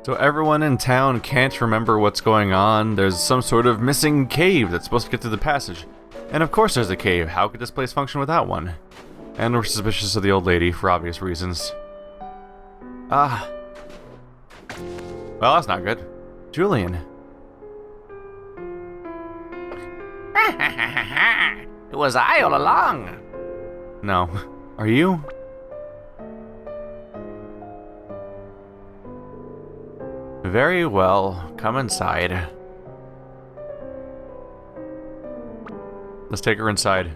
So everyone in town can't remember what's going on. There's some sort of missing cave that's supposed to get through the passage. And of course there's a cave. How could this place function without one? And we're suspicious of the old lady for obvious reasons. Ah. Well, that's not good. Julian. It was I all along. No. Are you? Very well. Come inside. Let's take her inside.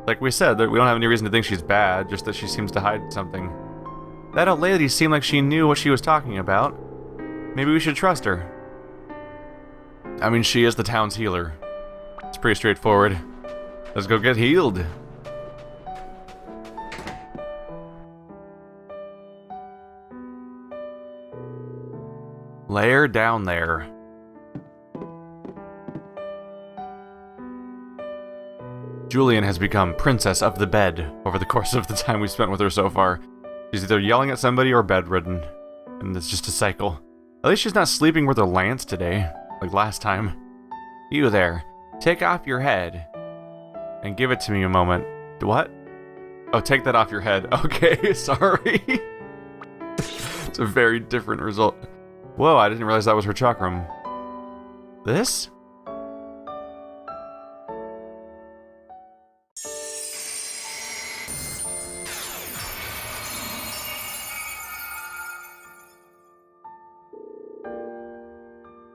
Like we said, we don't have any reason to think she's bad, just that she seems to hide something. That old lady seemed like she knew what she was talking about. Maybe we should trust her. I mean, she is the town's healer. It's pretty straightforward. Let's go get healed. Lay her down there. Julian has become princess of the bed over the course of the time we've spent with her so far. She's either yelling at somebody or bedridden, and it's just a cycle. At least she's not sleeping with her lance today, like last time. You there, take off your head and give it to me a moment. What? Oh, take that off your head. Okay, sorry. It's a very different result. Whoa, I didn't realize that was her chakram. This?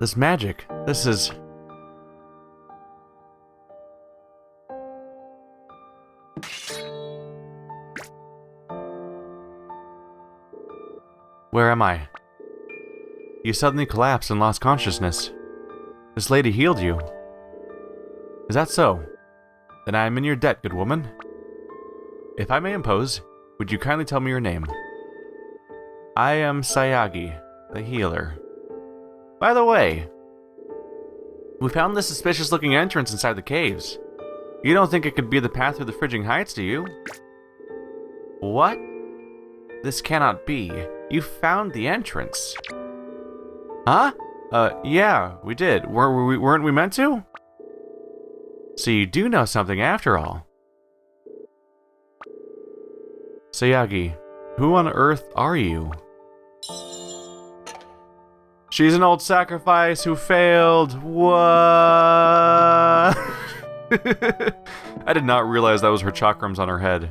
This magic. This is... Where am I? You suddenly collapsed and lost consciousness. This lady healed you. Is that so? Then I am in your debt, good woman. If I may impose, would you kindly tell me your name? I am Sayagi, the healer. By the way, we found this suspicious-looking entrance inside the caves. You don't think it could be the path through the Frigid Heights, do you? What? This cannot be. You found the entrance. Huh? Yeah, we did. Weren't we meant to? So you do know something after all. Sayagi, who on earth are you? She's an old sacrifice who failed. What? I did not realize that was her chakrams on her head.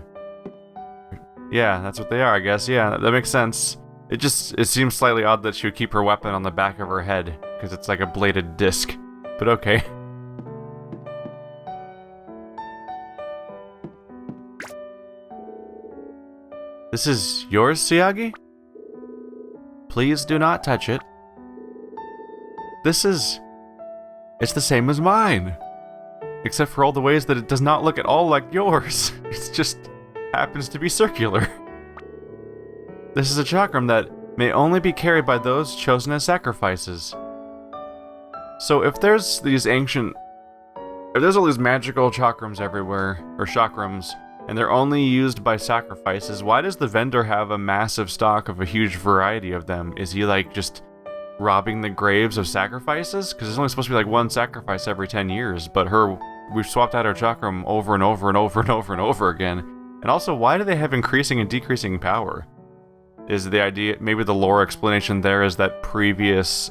Yeah, that's what they are, I guess. Yeah, that makes sense. It seems slightly odd that she would keep her weapon on the back of her head, because it's like a bladed disc. But okay. This is yours, Sayagi? Please do not touch it. It's the same as mine. Except for all the ways that it does not look at all like yours. It just happens to be circular. This is a chakram that may only be carried by those chosen as sacrifices. So if there's all these magical chakrams everywhere, or chakrams, and they're only used by sacrifices, why does the vendor have a massive stock of a huge variety of them? Is he like just robbing the graves of sacrifices? Because there's only supposed to be like one sacrifice every 10 years, but we've swapped out our chakram over and over and over and over and over again. And also, why do they have increasing and decreasing power? Is the idea, maybe the lore explanation there is that previous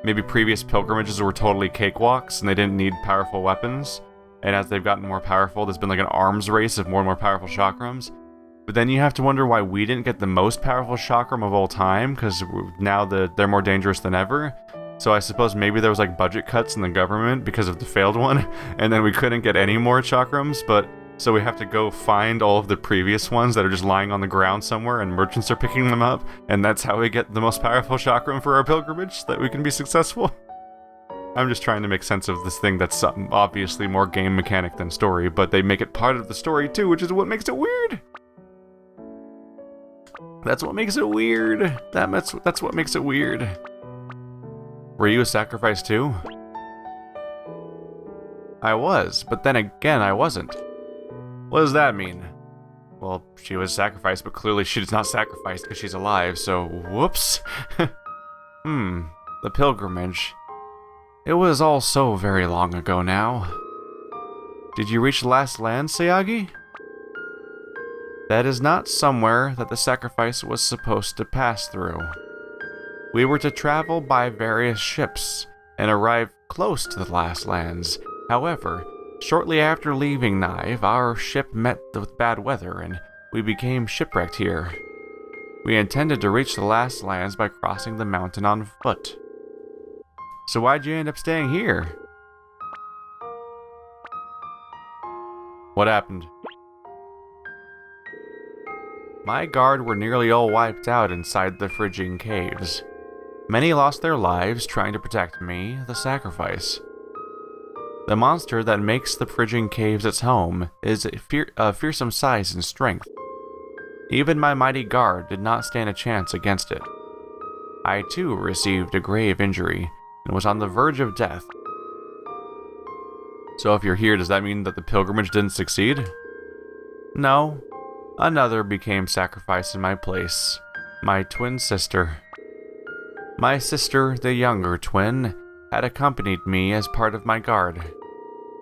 pilgrimages were totally cakewalks and they didn't need powerful weapons, and as they've gotten more powerful, there's been like an arms race of more and more powerful chakrams. But then you have to wonder why we didn't get the most powerful chakram of all time, because now they're more dangerous than ever. So I suppose maybe there was like budget cuts in the government because of the failed one, and then we couldn't get any more chakrams, but so we have to go find all of the previous ones that are just lying on the ground somewhere, and merchants are picking them up, and that's how we get the most powerful chakram for our pilgrimage, so that we can be successful. I'm just trying to make sense of this thing that's obviously more game mechanic than story, but they make it part of the story too, which is what makes it weird. That's what makes it weird. That's what makes it weird. Were you a sacrifice too? I was, but then again I wasn't. What does that mean? Well, she was sacrificed, but clearly she's not sacrificed because she's alive, so whoops. The pilgrimage. It was all so very long ago now. Did you reach the last land, Sayagi? That is not somewhere that the sacrifice was supposed to pass through. We were to travel by various ships and arrive close to the last lands. However, shortly after leaving Nive, our ship met with bad weather and we became shipwrecked here. We intended to reach the last lands by crossing the mountain on foot. So why'd you end up staying here? What happened? My guard were nearly all wiped out inside the Phrygian caves. Many lost their lives trying to protect me, the sacrifice. The monster that makes the Phrygian caves its home is a fearsome size and strength. Even my mighty guard did not stand a chance against it. I too received a grave injury and was on the verge of death. So if you're here, does that mean that the pilgrimage didn't succeed? No. Another became sacrificed in my place. My twin sister. My sister, the younger twin, had accompanied me as part of my guard.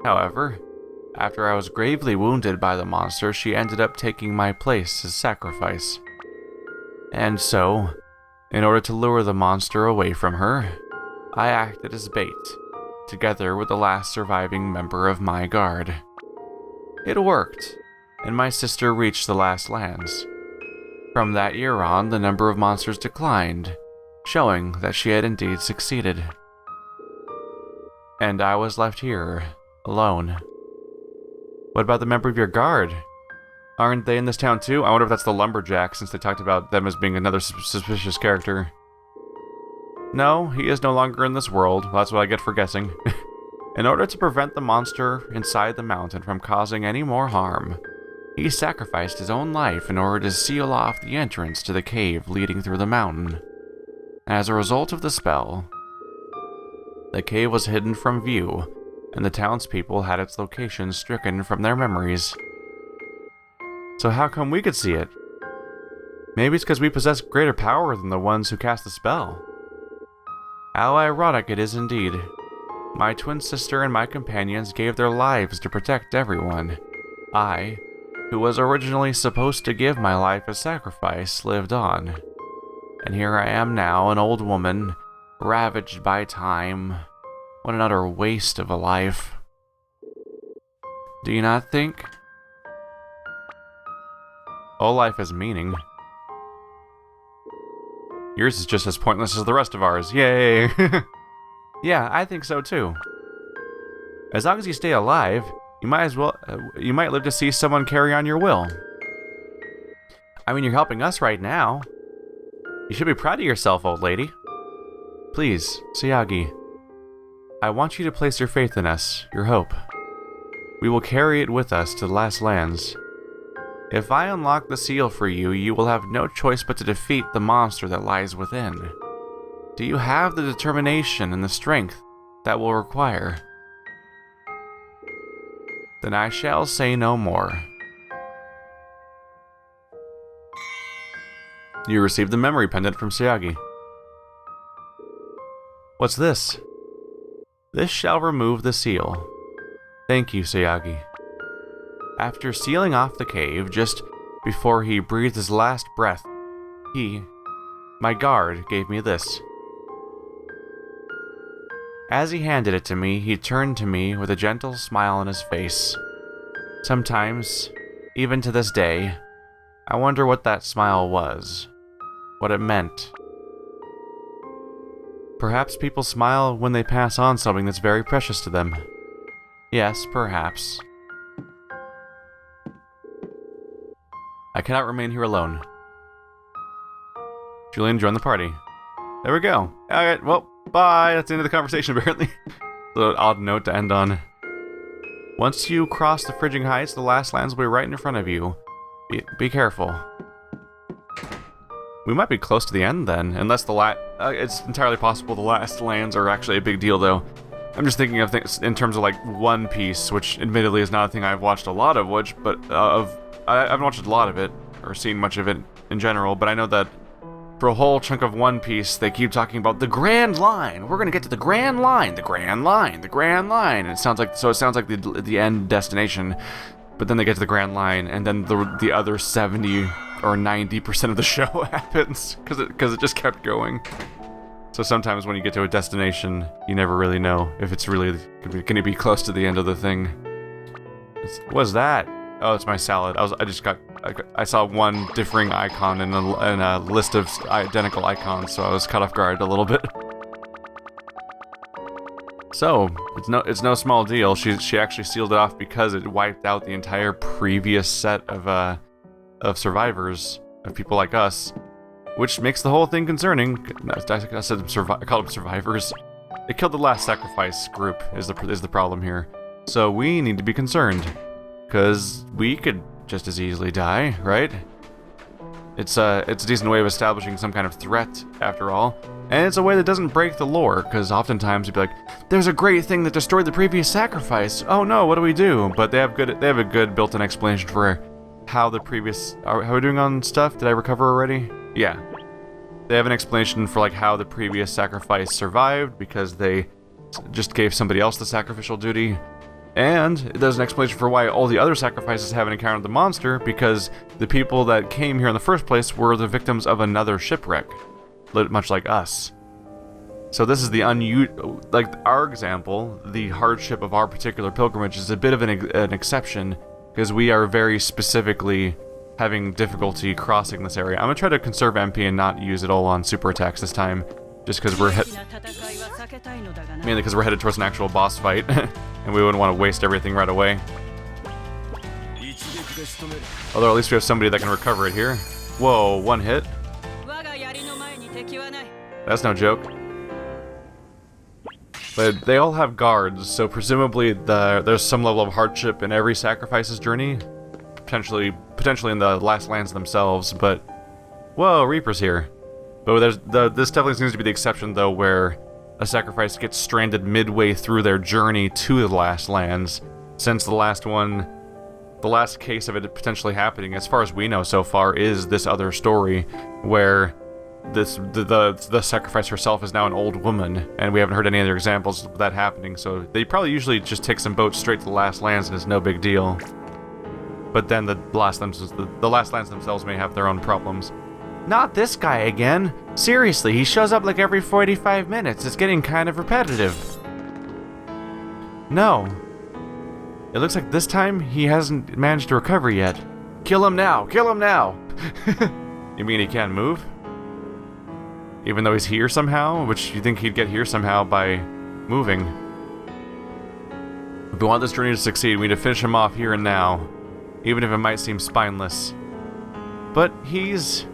However, after I was gravely wounded by the monster, she ended up taking my place as sacrifice. And so, in order to lure the monster away from her, I acted as bait, together with the last surviving member of my guard. It worked, and my sister reached the last lands. From that year on, the number of monsters declined, showing that she had indeed succeeded. And I was left here, alone. What about the member of your guard? Aren't they in this town too? I wonder if that's the lumberjack, since they talked about them as being another suspicious character. No, he is no longer in this world. That's what I get for guessing. In order to prevent the monster inside the mountain from causing any more harm, he sacrificed his own life in order to seal off the entrance to the cave leading through the mountain. As a result of the spell, the cave was hidden from view, and the townspeople had its location stricken from their memories. So how come we could see it? Maybe it's because we possess greater power than the ones who cast the spell. How ironic it is indeed. My twin sister and my companions gave their lives to protect everyone. I, who was originally supposed to give my life as sacrifice, lived on. And here I am now, an old woman, ravaged by time. What an utter waste of a life. Do you not think? All life has meaning. Yours is just as pointless as the rest of ours. Yay! Yeah, I think so too. As long as you stay alive, you might live to see someone carry on your will. I mean, you're helping us right now. You should be proud of yourself, old lady. Please, Sayagi. I want you to place your faith in us, your hope. We will carry it with us to the last lands. If I unlock the seal for you, you will have no choice but to defeat the monster that lies within. Do you have the determination and the strength that will require? Then I shall say no more. You received the memory pendant from Sayagi. What's this? This shall remove the seal. Thank you, Sayagi. After sealing off the cave, just before he breathed his last breath, my guard, gave me this. As he handed it to me, he turned to me with a gentle smile on his face. Sometimes, even to this day, I wonder what that smile was, what it meant. Perhaps people smile when they pass on something that's very precious to them. Yes, perhaps. I cannot remain here alone. Julian, join the party. There we go. Alright, well, bye. That's the end of the conversation, apparently. So, an odd note to end on. Once you cross the Phrygian Heights, the last lands will be right in front of you. Be careful. We might be close to the end then, unless it's entirely possible the last lands are actually a big deal, though. I'm just thinking of things in terms of like One Piece, which admittedly is not a thing I've watched a lot of, but I haven't watched a lot of it, or seen much of it in general, but I know that for a whole chunk of One Piece, they keep talking about the Grand Line. We're gonna get to the Grand Line, the Grand Line, the Grand Line. And it sounds like the end destination, but then they get to the Grand Line, and then the other 70 or 90% of the show happens because it just kept going. So sometimes when you get to a destination, you never really know if it's really gonna be close to the end of the thing. What's that? Oh, it's my salad. I saw one differing icon in a list of identical icons, so I was caught off guard a little bit. So, it's no small deal. She actually sealed it off because it wiped out the entire previous set of survivors, of people like us, which makes the whole thing concerning. I called them survivors. It killed the last sacrifice group is the problem here. So we need to be concerned, because we could just as easily die, right? It's a decent way of establishing some kind of threat, after all, and it's a way that doesn't break the lore, because oftentimes you'd be like, "There's a great thing that destroyed the previous sacrifice. Oh no, what do we do?" But they have a good built-in explanation for how the previous. How are we doing on stuff? Did I recover already? Yeah. They have an explanation for like how the previous sacrifice survived because they just gave somebody else the sacrificial duty. And there's an explanation for why all the other sacrifices haven't encountered the monster, because the people that came here in the first place were the victims of another shipwreck, much like us. So this is the like our example, the hardship of our particular pilgrimage is a bit of an exception, because we are very specifically having difficulty crossing this area. I'm gonna try to conserve MP and not use it all on super attacks this time, just because mainly because we're headed towards an actual boss fight, and we wouldn't want to waste everything right away. Although at least we have somebody that can recover it here. Whoa, one hit? That's no joke. But they all have guards, so presumably there's some level of hardship in every sacrifice's journey. Potentially in the last lands themselves, but... Whoa, Reaper's here. But this definitely seems to be the exception, though, where a sacrifice gets stranded midway through their journey to the last lands, since the last case of it potentially happening, as far as we know so far, is this other story, where the sacrifice herself is now an old woman, and we haven't heard any other examples of that happening, so they probably usually just take some boats straight to the last lands and it's no big deal. But then the last lands themselves may have their own problems. Not this guy again. Seriously, he shows up like every 45 minutes. It's getting kind of repetitive. No. It looks like this time he hasn't managed to recover yet. Kill him now! Kill him now! You mean he can't move? Even though he's here somehow? Which you think he'd get here somehow by moving. If we want this journey to succeed, we need to finish him off here and now. Even if it might seem spineless. But he's...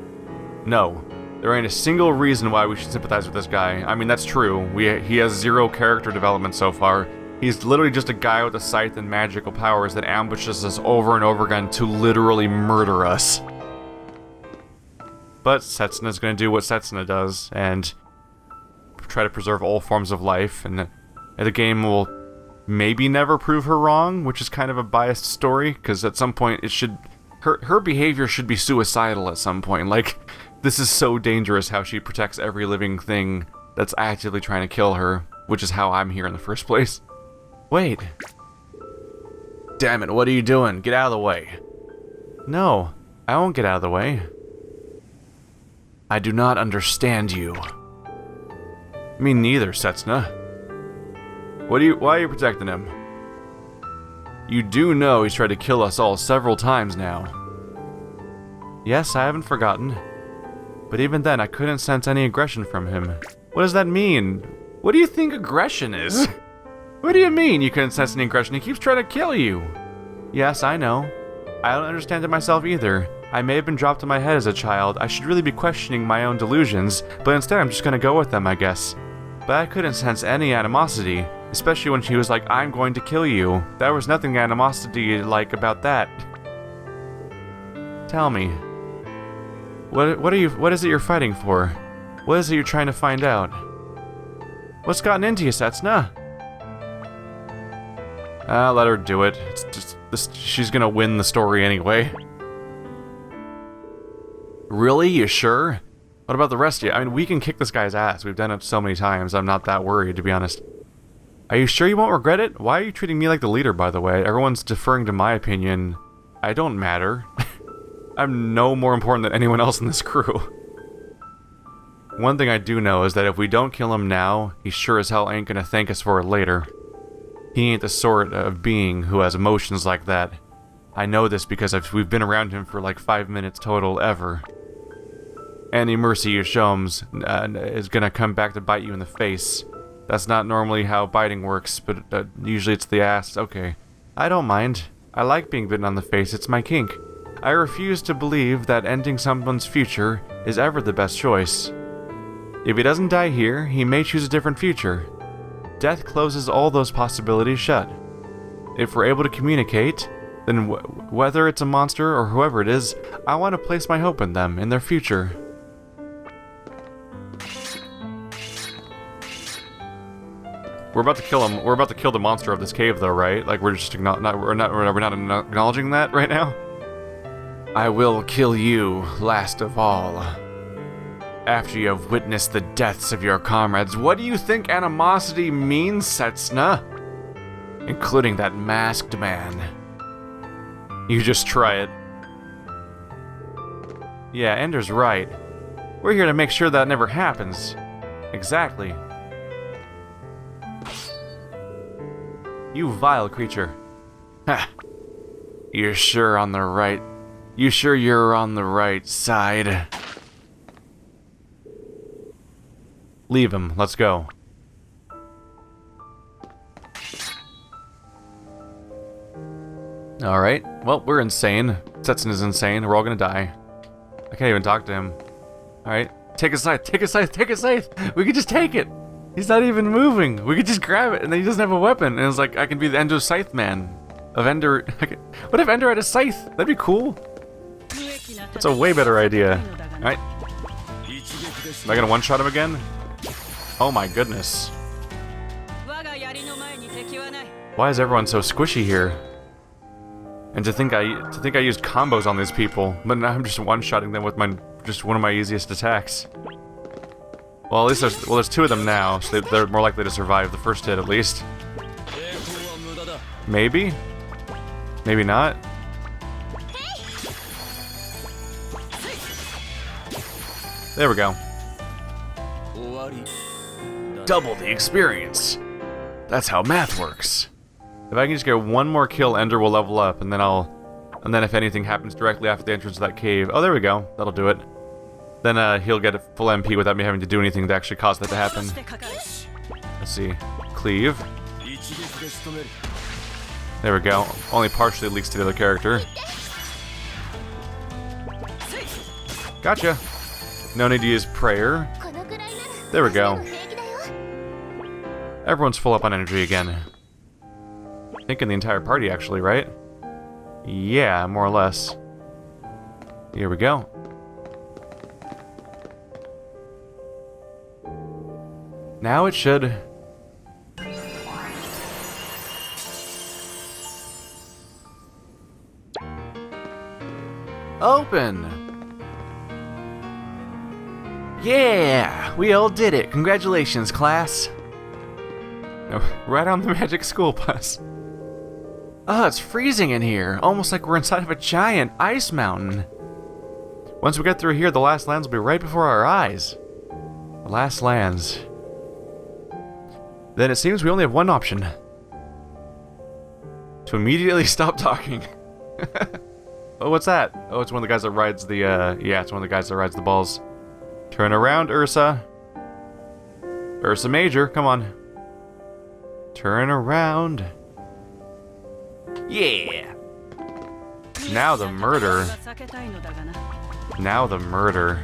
No. There ain't a single reason why we should sympathize with this guy. I mean, that's true. He has zero character development so far. He's literally just a guy with a scythe and magical powers that ambushes us over and over again to literally murder us. But Setsuna's gonna do what Setsuna does, and try to preserve all forms of life, and the game will maybe never prove her wrong, which is kind of a biased story, because at some point it should... Her behavior should be suicidal at some point. Like, this is so dangerous how she protects every living thing that's actively trying to kill her, which is how I'm here in the first place. Wait. Damn it, what are you doing? Get out of the way. No, I won't get out of the way. I do not understand you. Me neither, Setsuna. Why are you protecting him? You do know he's tried to kill us all several times now. Yes, I haven't forgotten. But even then, I couldn't sense any aggression from him. What does that mean? What do you think aggression is? What do you mean you couldn't sense any aggression? He keeps trying to kill you. Yes, I know. I don't understand it myself either. I may have been dropped on my head as a child. I should really be questioning my own delusions, but instead I'm just gonna go with them, I guess. But I couldn't sense any animosity, especially when she was like, "I'm going to kill you." There was nothing animosity-like about that. Tell me. What is it you're fighting for? What is it you're trying to find out? What's gotten into you, Setsuna? Let her do it. It's just she's gonna win the story anyway. Really? You sure? What about the rest of you? I mean, we can kick this guy's ass. We've done it so many times. I'm not that worried, to be honest. Are you sure you won't regret it? Why are you treating me like the leader, by the way? Everyone's deferring to my opinion. I don't matter. I'm no more important than anyone else in this crew. One thing I do know is that if we don't kill him now, he sure as hell ain't gonna thank us for it later. He ain't the sort of being who has emotions like that. I know this because we've been around him for like 5 minutes total, ever. Any mercy you show him is gonna come back to bite you in the face. That's not normally how biting works, but usually it's the ass. Okay. I don't mind. I like being bitten on the face, it's my kink. I refuse to believe that ending someone's future is ever the best choice. If he doesn't die here, he may choose a different future. Death closes all those possibilities shut. If we're able to communicate, then whether it's a monster or whoever it is, I want to place my hope in them, in their future. We're about to kill him. We're about to kill the monster of this cave, though, right? Like we're just we're not acknowledging that right now. I will kill you last of all. After you have witnessed the deaths of your comrades, what do you think animosity means, Setsuna? Including that masked man. You just try it. Yeah, Ender's right. We're here to make sure that never happens. Exactly. You vile creature. Ha! You're sure on the right... You sure you're on the right side? Leave him. Let's go. Alright. Well, we're insane. Setsuna's insane. We're all gonna die. I can't even talk to him. Alright. Take a scythe. Take a scythe. Take a scythe. We could just take it. He's not even moving. We could just grab it, and then he doesn't have a weapon. And it's like, I can be the Ender Scythe Man. Of Ender... What if Ender had a scythe? That'd be cool. That's a way better idea. Alright. Am I gonna one-shot him again? Oh my goodness. Why is everyone so squishy here? And to think I used combos on these people, but now I'm just one-shotting them with just one of my easiest attacks. Well, at least there's two of them now, so they're more likely to survive the first hit at least. Maybe? Maybe not? There we go. Double the experience. That's how math works. If I can just get one more kill, Ender will level up, and then if anything happens directly after the entrance of that cave, oh, there we go. That'll do it. Then he'll get a full MP without me having to do anything to actually cause that to happen. Let's see. Cleave. There we go. Only partially leaks to the other character. Gotcha. No need to use prayer. There we go. Everyone's full up on energy again. I think in the entire party, actually, right? Yeah, more or less. Here we go. Now it should... Open! Yeah! We all did it! Congratulations, class! Right on the magic school bus. Oh, it's freezing in here. Almost like we're inside of a giant ice mountain. Once we get through here, the last lands will be right before our eyes. The last lands. Then it seems we only have one option. To immediately stop talking. Oh, what's that? Oh, it's one of the guys that rides the, yeah, it's one of the guys that rides the balls. Turn around, Ursa. Ursa Major, come on. Turn around. Yeah! Now the murder. Now the murder.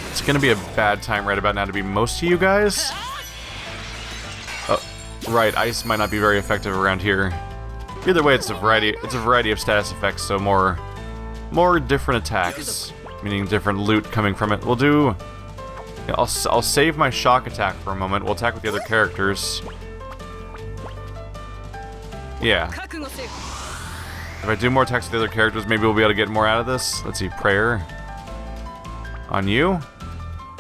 It's gonna be a bad time right about now to be most of you guys. Oh, right, ice might not be very effective around here. Either way, it's a variety of status effects, so more different attacks, meaning different loot coming from it. We'll do... Yeah, I'll save my shock attack for a moment. We'll attack with the other characters. Yeah. If I do more attacks with the other characters, maybe we'll be able to get more out of this. Let's see, prayer. On you?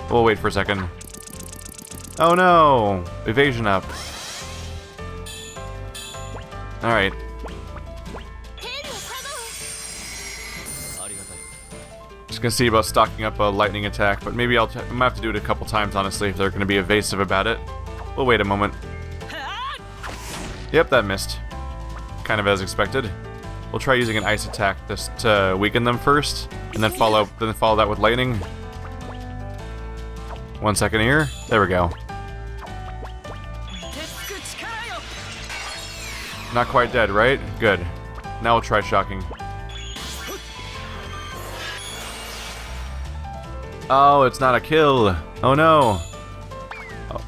We'll wait for a second. Oh no! Evasion up. Alright. Just gonna see about stocking up a lightning attack, but maybe I might have to do it a couple times, honestly, if they're gonna be evasive about it. We'll wait a moment. Yep, that missed. Kind of as expected. We'll try using an ice attack just to weaken them first, and then follow that with lightning. 1 second here. There we go. Not quite dead, right? Good. Now we'll try shocking. Oh, it's not a kill. Oh no. Oh.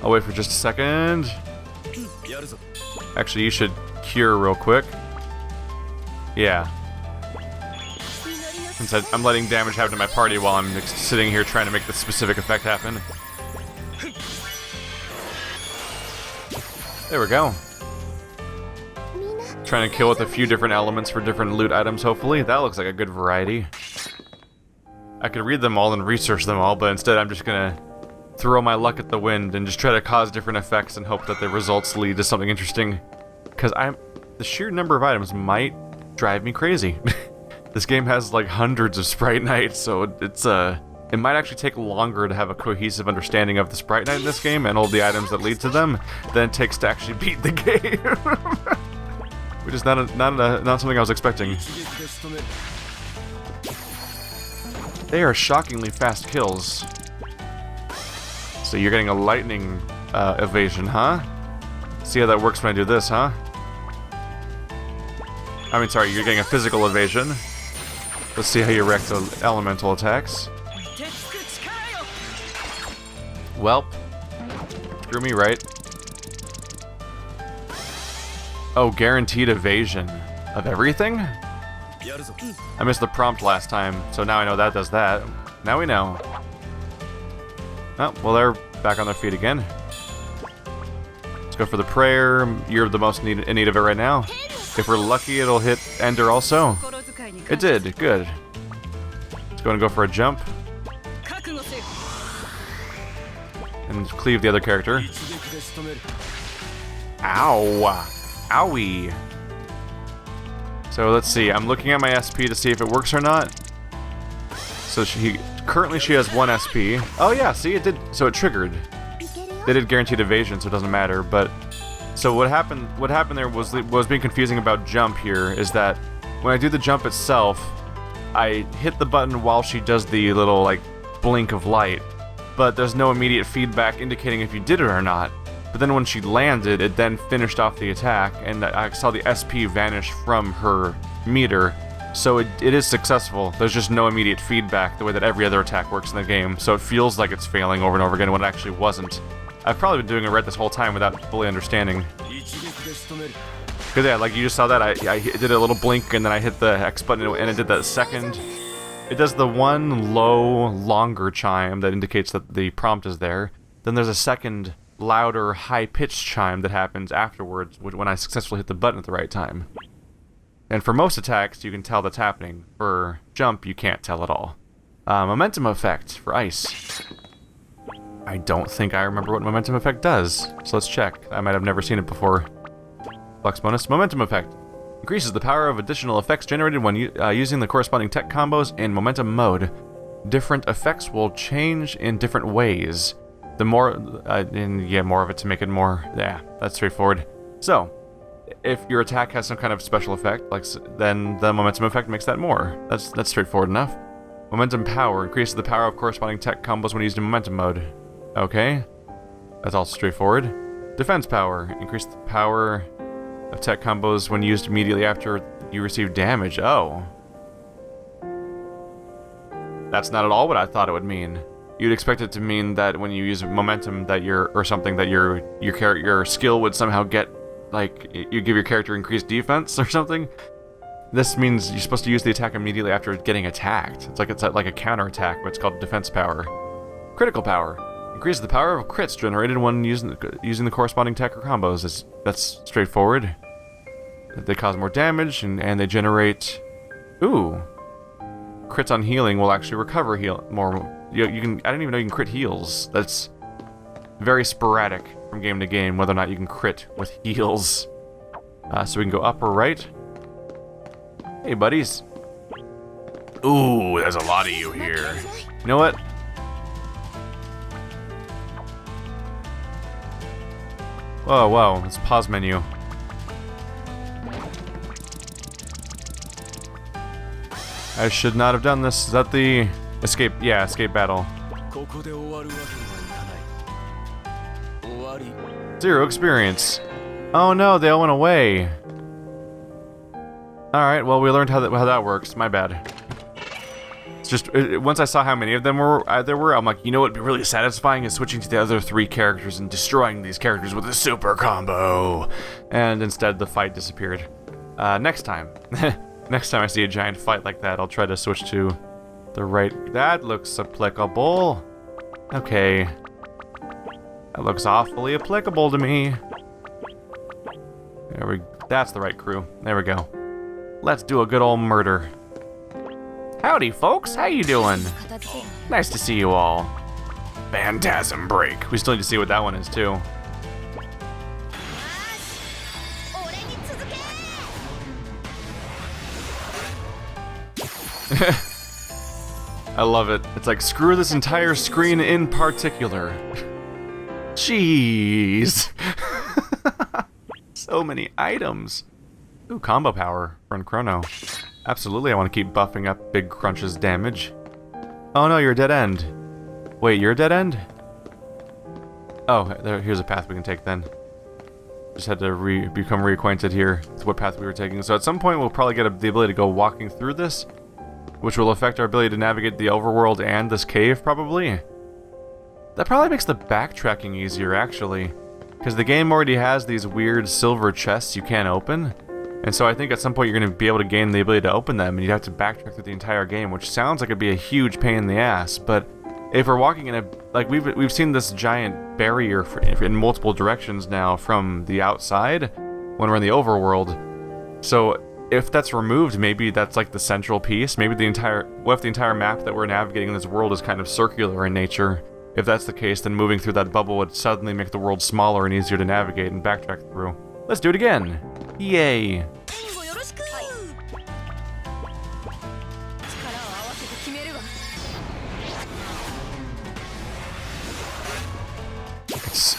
I'll wait for just a second. Actually, you should cure real quick. Yeah. Since I'm letting damage happen to my party while I'm sitting here trying to make the specific effect happen. There we go. Trying to kill with a few different elements for different loot items, hopefully. That looks like a good variety. I could read them all and research them all, but instead I'm just gonna throw my luck at the wind and just try to cause different effects and hope that the results lead to something interesting. Because the sheer number of items might drive me crazy. This game has like hundreds of Sprite Knights, so it might actually take longer to have a cohesive understanding of the Sprite Knight in this game and all the items that lead to them than it takes to actually beat the game. Which is not something I was expecting. They are shockingly fast kills. So you're getting a lightning evasion, huh? See how that works when I do this, huh? I mean, sorry, you're getting a physical evasion. Let's see how you react to elemental attacks. Welp. Screw me right. Oh, guaranteed evasion of everything? I missed the prompt last time, so now I know that does that. Now we know. Oh, well, they're back on their feet again. Let's go for the prayer. You're the most in need of it right now. If we're lucky, it'll hit Ender also. It did. Good. Let's go and go for a jump. And cleave the other character. Ow! Owie! So let's see. I'm looking at my SP to see if it works or not. So currently she has 1 SP. Oh yeah, see, it did. So it triggered. They did guaranteed evasion, so it doesn't matter. But so what happened there was being confusing about jump here is that when I do the jump itself, I hit the button while she does the little like blink of light, but there's no immediate feedback indicating if you did it or not. But then when she landed, it then finished off the attack, and I saw the SP vanish from her meter. So it is successful. There's just no immediate feedback the way that every other attack works in the game. So it feels like it's failing over and over again when it actually wasn't. I've probably been doing it right this whole time without fully understanding. Because yeah, like you just saw that, I did a little blink and then I hit the X button and it did that second. It does the one low, longer chime that indicates that the prompt is there. Then there's a second, louder, high-pitched chime that happens afterwards when I successfully hit the button at the right time. And for most attacks, you can tell that's happening. For jump, you can't tell at all. Momentum effect for ice. I don't think I remember what momentum effect does, so let's check. I might have never seen it before. Flux bonus, momentum effect. Increases the power of additional effects generated when using the corresponding tech combos in momentum mode. Different effects will change in different ways. The more, more of it to make it more, yeah, that's straightforward. So, if your attack has some kind of special effect, then the momentum effect makes that more. That's straightforward enough. Momentum power increases the power of corresponding tech combos when used in momentum mode. Okay, that's also straightforward. Defense power increases the power of tech combos when used immediately after you receive damage. Oh, that's not at all what I thought it would mean. You'd expect it to mean that when you use momentum, that your skill would somehow get, like, you give your character increased defense or something. This means you're supposed to use the attack immediately after getting attacked. It's like a counter attack, but it's called defense power. Critical power increases the power of crits generated when using the corresponding tech or combos. That's straightforward. They cause more damage, and they generate... Ooh. Crits on healing will actually recover more. You can. I didn't even know you can crit heals. That's very sporadic from game to game, whether or not you can crit with heals. So we can go up or right. Hey, buddies. Ooh, there's a lot of you here. You know what? Whoa, whoa. Let's pause menu. I should not have done this. Is that the escape? Yeah, escape battle. 0 experience. Oh no, they all went away. Alright, well, we learned how that works. My bad. It's just, once I saw how many of them there were, I'm like, you know what would be really satisfying is switching to the other 3 characters and destroying these characters with a super combo. And instead, the fight disappeared. Next time. Next time I see a giant fight like that, I'll try to switch to the right. That looks applicable. Okay. That looks awfully applicable to me. That's the right crew. There we go. Let's do a good old murder. Howdy, folks. How you doing? Nice to see you all. Phantasm Break. We still need to see what that one is, too. I love it. It's like, screw this entire screen in particular. Jeez. So many items. Ooh, combo power from Chrono. Absolutely, I want to keep buffing up Big Crunch's damage. Oh no, you're a dead end. Wait, you're a dead end? Oh, here's a path we can take then. Just had to become reacquainted here with what path we were taking. So at some point we'll probably get the ability to go walking through this, which will affect our ability to navigate the overworld and this cave, probably. That probably makes the backtracking easier, actually. Because the game already has these weird silver chests you can't open. And so I think at some point you're going to be able to gain the ability to open them, and you'd have to backtrack through the entire game, which sounds like it'd be a huge pain in the ass. But if we're walking in a... Like, we've seen this giant barrier in multiple directions now from the outside when we're in the overworld. So if that's removed, maybe that's like the central piece. Maybe what if the entire map that we're navigating in this world is kind of circular in nature? If that's the case, then moving through that bubble would suddenly make the world smaller and easier to navigate and backtrack through. Let's do it again! Yay!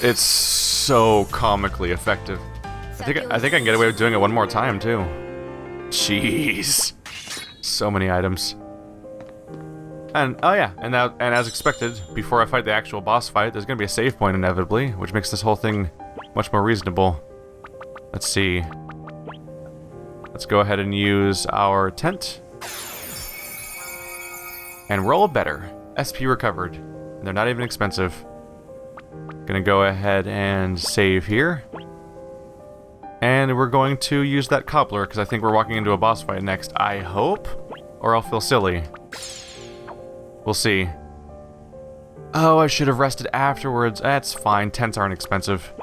It's so comically effective. I think I can get away with doing it one more time too. Jeez, so many items. And oh yeah, and as expected, before I fight the actual boss fight, there's gonna be a save point inevitably, which makes this whole thing much more reasonable. Let's see. Let's go ahead and use our tent. And roll better. SP recovered. And they're not even expensive. Gonna go ahead and save here. And we're going to use that cobbler, because I think we're walking into a boss fight next. I hope? Or I'll feel silly. We'll see. Oh, I should have rested afterwards. That's fine. Tents aren't expensive.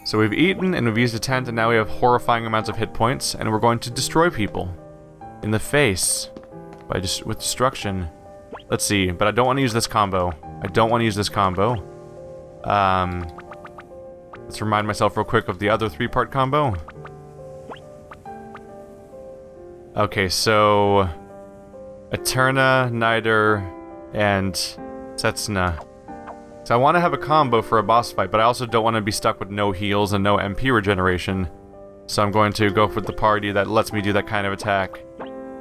So we've eaten, and we've used a tent, and now we have horrifying amounts of hit points, and we're going to destroy people. In the face. With destruction. Let's see, but I don't want to use this combo. Let's remind myself real quick of the other 3-part combo. Okay, so... Eterna, Nider, and Setsuna. So I want to have a combo for a boss fight, but I also don't want to be stuck with no heals and no MP regeneration. So I'm going to go for the party that lets me do that kind of attack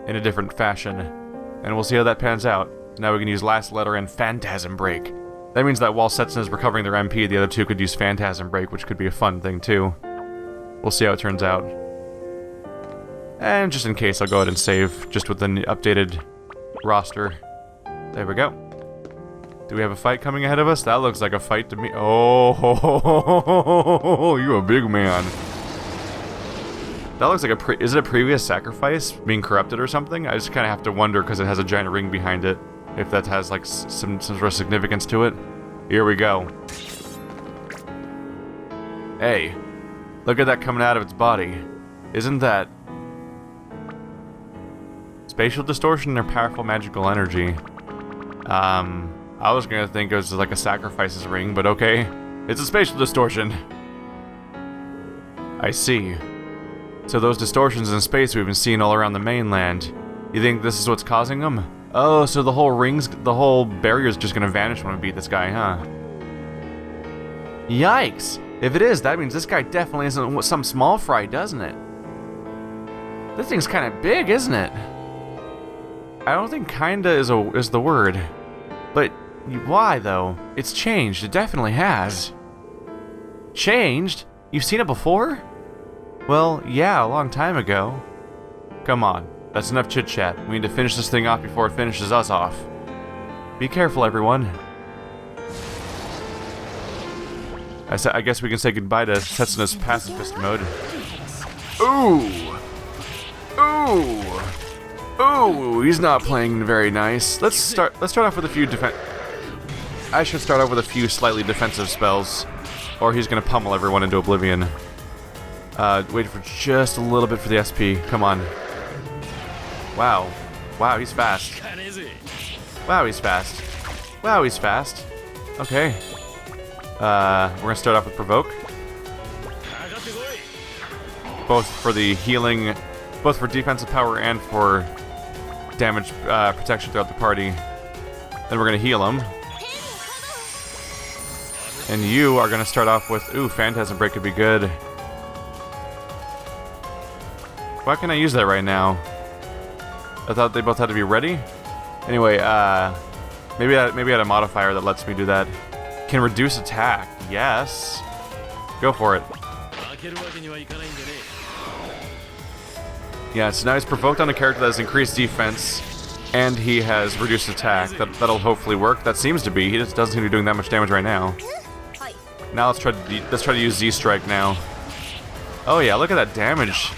in a different fashion. And we'll see how that pans out. Now we can use Last Letter and Phantasm Break. That means that while Setsuna's recovering their MP, the other two could use Phantasm Break, which could be a fun thing too. We'll see how it turns out. And just in case, I'll go ahead and save, just with the updated roster. There we go. Do we have a fight coming ahead of us? That looks like a fight to me. Oh, you're a big man. That looks like is it a previous sacrifice being corrupted or something? I just kind of have to wonder because it has a giant ring behind it. If that has like some sort of significance to it. Here we go. Hey. Look at that coming out of its body. Isn't that... spatial distortion or powerful magical energy? I was gonna think it was like a sacrifices ring, but okay. It's a spatial distortion. I see. So those distortions in space we've been seeing all around the mainland, you think this is what's causing them? Oh, so the whole barrier's just gonna vanish when we beat this guy, huh? Yikes! If it is, that means this guy definitely isn't some small fry, doesn't it? This thing's kinda big, isn't it? I don't think kinda is the word. But why, though? It's changed. It definitely has. Changed? You've seen it before? Well, yeah, a long time ago. Come on. That's enough chit-chat. We need to finish this thing off before it finishes us off. Be careful, everyone. I guess we can say goodbye to Setsuna's pacifist mode. Ooh! Ooh! Ooh! He's not playing very nice. Let's start off with a few I should start off with a few slightly defensive spells, or he's gonna pummel everyone into oblivion. Wait for just a little bit for the SP. Come on. Wow. Wow, he's fast. Wow, he's fast. Wow, he's fast. Okay. We're gonna start off with provoke. Both for the healing, both for defensive power and for damage protection throughout the party. Then we're gonna heal him. And you are gonna start off with, ooh, Phantasm Break could be good. Why can't I use that right now? I thought they both had to be ready. Anyway, maybe I had a modifier that lets me do that. Can reduce attack. Yes. Go for it. Yeah, so now he's provoked on a character that has increased defense, and he has reduced attack. That'll hopefully work. That seems to be. He just doesn't seem to be doing that much damage right now. Now let's try to use Z Strike now. Oh yeah, look at that damage.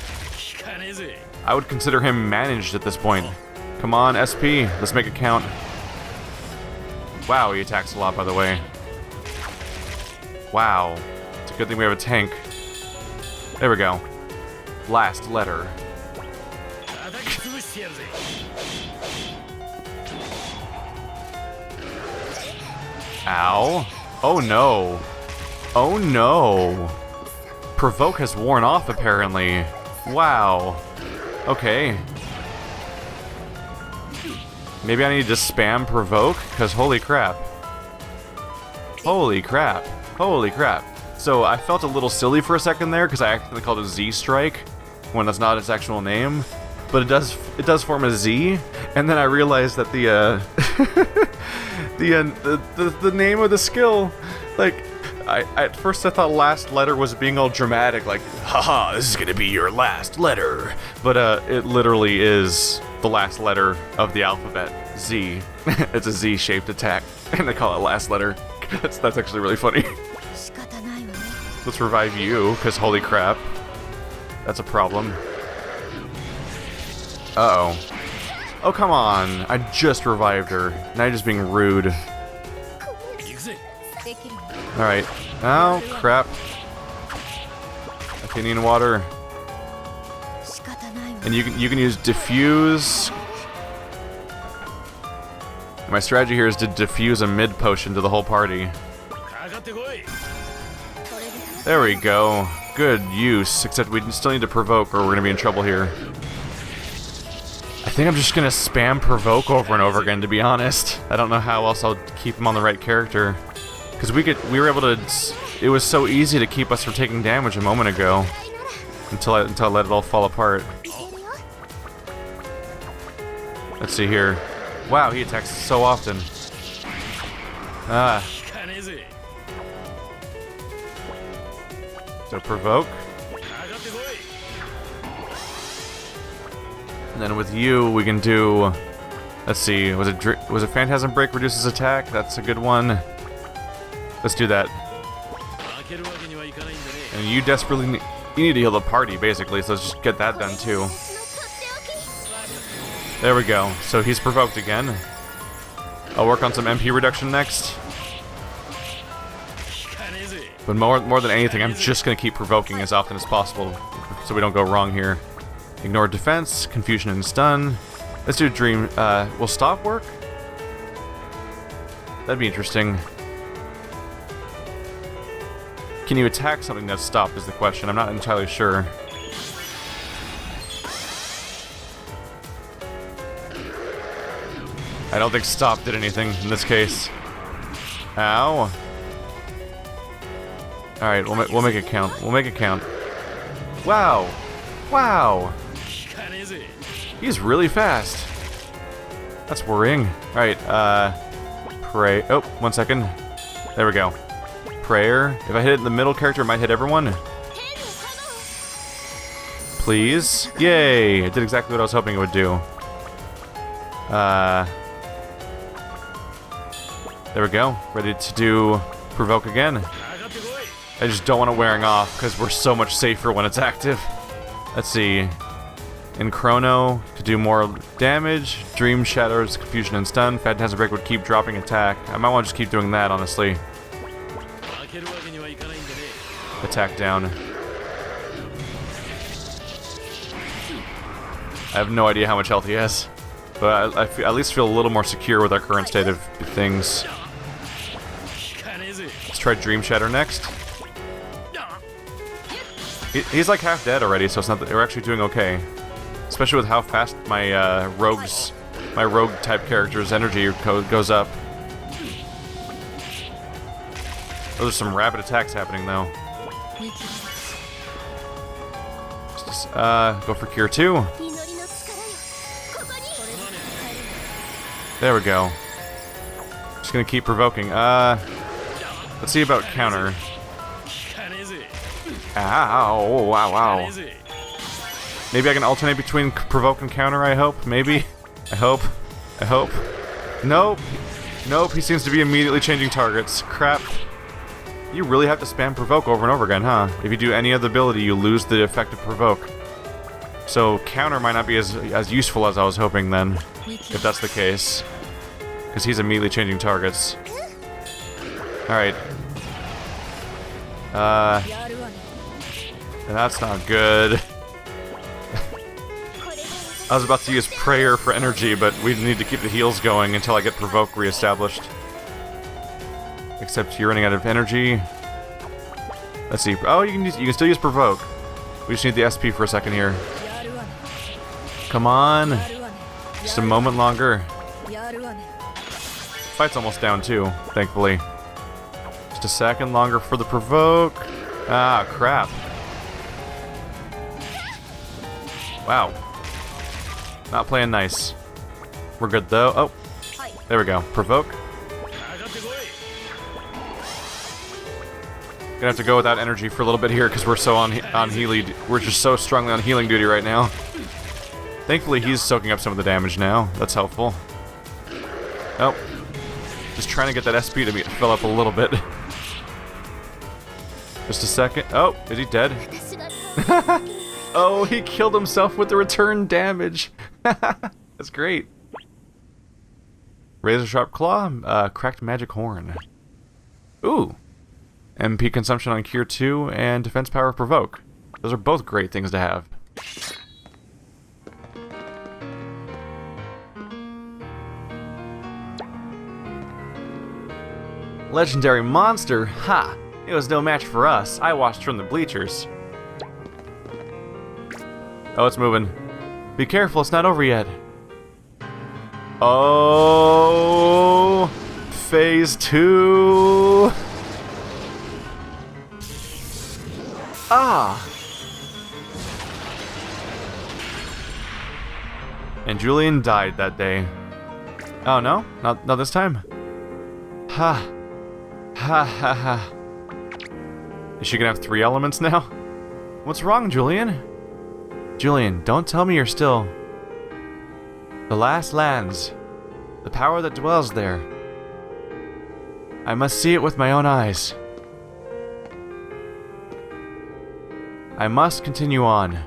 I would consider him managed at this point. Come on, SP. Let's make it count. Wow, he attacks a lot, by the way. Wow. It's a good thing we have a tank. There we go. Last letter. Ow. Oh no. Oh no. Provoke has worn off, apparently. Wow. Okay. Maybe I need to spam provoke? Because holy crap. Holy crap. Holy crap. So I felt a little silly for a second there because I accidentally called it Z Strike when that's not its actual name. But it does form a Z, and then I realized that the the name of the skill, like, at first I thought last letter was being all dramatic, like, haha, this is gonna be your last letter. But it literally is the last letter of the alphabet, Z. It's a Z-shaped attack, and they call it last letter. That's actually really funny. Let's revive you, because holy crap. That's a problem. Uh-oh. Oh, come on. I just revived her. Now you're just being rude. Alright. Oh, crap. Athenian water. And you can use diffuse. My strategy here is to diffuse a mid potion to the whole party. There we go. Good use. Except we still need to provoke or we're gonna be in trouble here. I think I'm just gonna spam provoke over and over again, to be honest. I don't know how else I'll keep him on the right character. Because we were able to... It was so easy to keep us from taking damage a moment ago. Until I let it all fall apart. Let's see here. Wow, he attacks so often. Ah. So provoke. And then with you, we can do... Let's see, was it Phantasm Break reduces attack? That's a good one. Let's do that. And you desperately you need to heal the party, basically, so let's just get that done, too. There we go. So he's provoked again. I'll work on some MP reduction next. But more than anything, I'm just going to keep provoking as often as possible so we don't go wrong here. Ignore defense, confusion and stun. Let's do dream. Will stop work? That'd be interesting. Can you attack something that's stopped is the question. I'm not entirely sure. I don't think stop did anything in this case. Ow. Alright, we'll make it count. We'll make it count. Wow. Wow. He's really fast. That's worrying. Alright, pray. Oh, 1 second. There we go. Prayer. If I hit it in the middle character, it might hit everyone. Please. Yay! It did exactly what I was hoping it would do. There we go. Ready to do provoke again. I just don't want it wearing off because we're so much safer when it's active. Let's see. In Chrono, to do more damage, Dream Shatters, Confusion and Stun. Phantasm Break would keep dropping attack. I might want to just keep doing that, honestly. Attack down. I have no idea how much health he has. But I at least feel a little more secure with our current state of things. Let's try Dream Shatter next. He's like half dead already, so it's not that we're actually doing okay. Especially with how fast my rogue type character's energy goes up. Those are some rapid attacks happening though. Just, go for Cure 2. There we go. Just gonna keep provoking. Let's see about counter. Ow, wow, wow. Maybe I can alternate between provoke and counter, I hope. Maybe. I hope. Nope. Nope, he seems to be immediately changing targets. Crap. You really have to spam provoke over and over again, huh? If you do any other ability, you lose the effect of provoke. So counter might not be as useful as I was hoping then, if that's the case. Because he's immediately changing targets. Alright. That's not good. I was about to use prayer for energy, but we need to keep the heals going until I get provoke reestablished. Except you're running out of energy. Let's see. Oh, you can still use provoke. We just need the SP for a second here. Come on. Just a moment longer. Fight's almost down too, thankfully. Just a second longer for the provoke. Ah, crap. Wow. Not playing nice. We're good though. Oh, there we go. Provoke. Gonna have to go without energy for a little bit here because we're so on healing. We're just so strongly on healing duty right now. Thankfully, he's soaking up some of the damage now. That's helpful. Oh, just trying to get that SP to fill up a little bit. Just a second. Oh, is he dead? Oh, he killed himself with the return damage. That's great. Razor Sharp Claw, Cracked Magic Horn. Ooh. MP consumption on Cure 2 and Defense Power of Provoke. Those are both great things to have. Legendary monster? Ha! It was no match for us. I watched from the bleachers. Oh, it's moving. Be careful, it's not over yet. Oh, Phase 2. Ah. And Julian died that day. Oh no? Not this time? Ha. Ha ha ha. Is she gonna have 3 elements now? What's wrong, Julian? Julian, don't tell me you're still... The last lands. The power that dwells there. I must see it with my own eyes. I must continue on.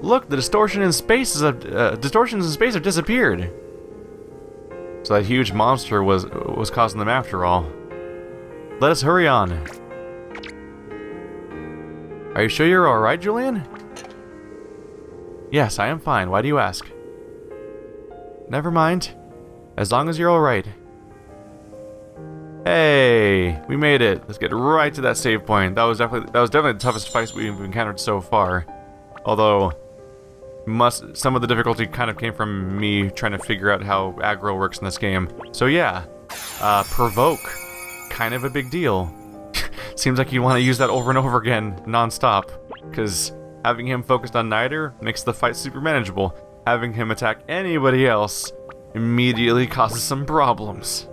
Look, the distortions in space have disappeared. So that huge monster was causing them after all. Let us hurry on. Are you sure you're alright, Julian? Yes, I am fine. Why do you ask? Never mind. As long as you're alright. Hey, we made it. Let's get right to that save point. That was definitely the toughest fight we've encountered so far. Although some of the difficulty kind of came from me trying to figure out how aggro works in this game. So yeah, provoke, kind of a big deal. Seems like you want to use that over and over again, non-stop, because having him focused on Niter makes the fight super manageable. Having him attack anybody else immediately causes some problems.